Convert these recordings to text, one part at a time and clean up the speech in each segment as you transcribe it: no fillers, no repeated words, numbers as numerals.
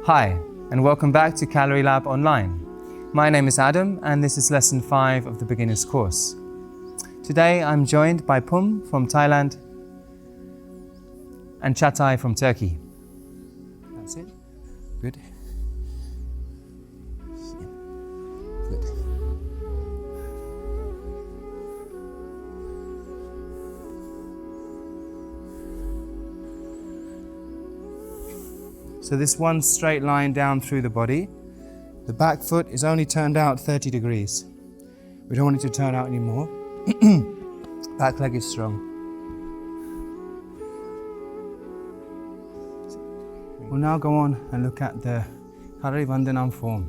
Hi, and welcome back to KalariLAB Online. My name is Adam, and this is lesson 5 of the beginner's course. Today I'm joined by Pum from Thailand and Chatay from Turkey. That's it. Good. Good. So this one straight line down through the body. The back foot is only turned out 30 degrees. We don't want it to turn out anymore. Back leg is strong. We'll now go on and look at the Kalari Vanndanam form.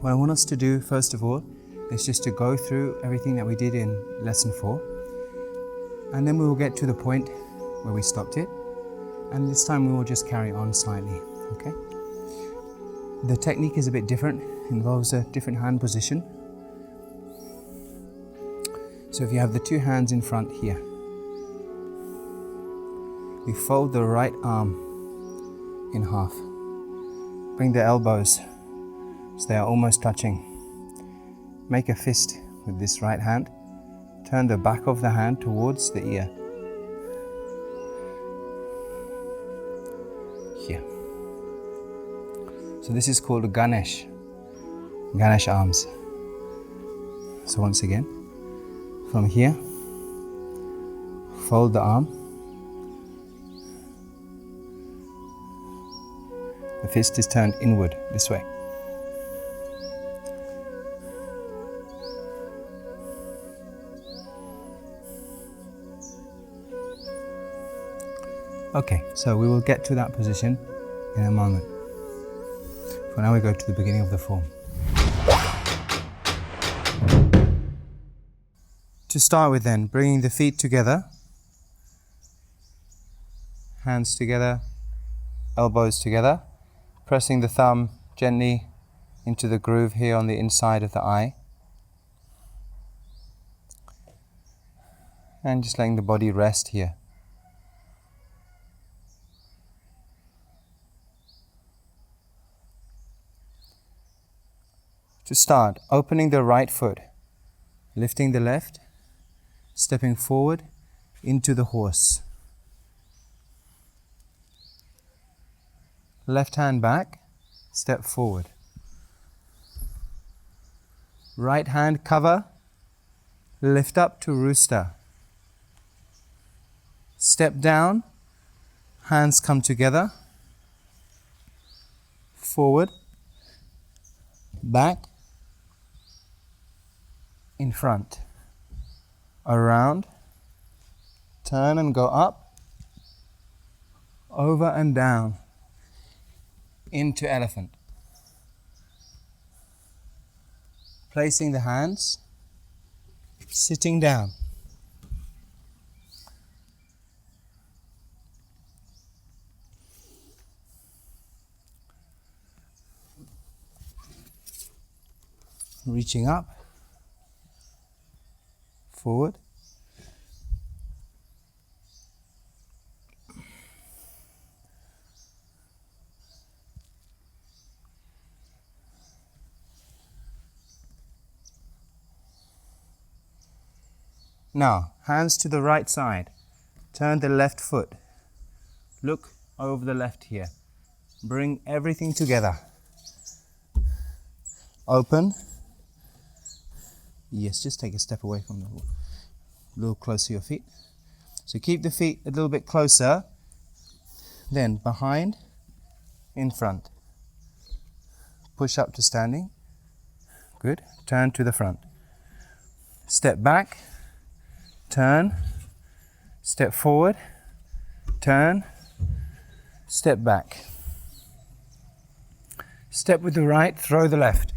What I want us to do first of all is just to go through everything that we did in lesson 4, and then we will get to the point where we stopped it, and this time we will just carry on slightly. Okay? The technique is a bit different, involves a different hand position. So if you have the two hands in front here, we fold the right arm in half. Bring the elbows so they are almost touching. Make a fist with this right hand. Turn the back of the hand towards the ear. Here. So this is called a Ganesh arms. So once again, from here, fold the arm. The fist is turned inward, this way. Okay, so we will get to that position in a moment. For now we go to the beginning of the form. To start with then, bringing the feet together, hands together, elbows together, pressing the thumb gently into the groove here on the inside of the eye, and just letting the body rest here. To start, opening the right foot, lifting the left, stepping forward into the horse. Left hand back, step forward. Right hand cover, lift up to rooster. Step down, hands come together, forward, back, in front, around, turn and go up, over and down, into elephant. Placing the hands, sitting down. Reaching up, forward, now hands to the right side, turn the left foot, look over the left here, bring everything together, open. Yes, just take a step away from a little closer to your feet. So keep the feet a little bit closer, then behind, in front. Push up to standing. Good. Turn to the front. Step back, turn, step forward, turn, step back. Step with the right, throw the left.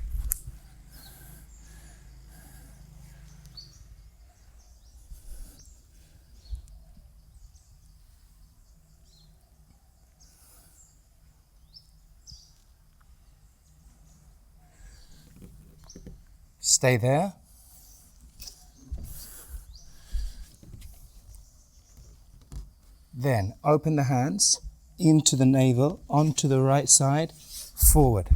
Stay there. Then open the hands into the navel, onto the right side, forward.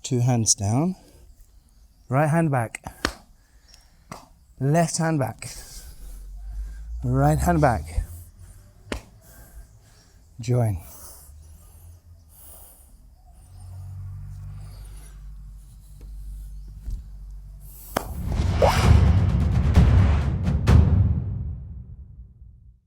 2 hands down. Right hand back. Left hand back. Right hand back. Join.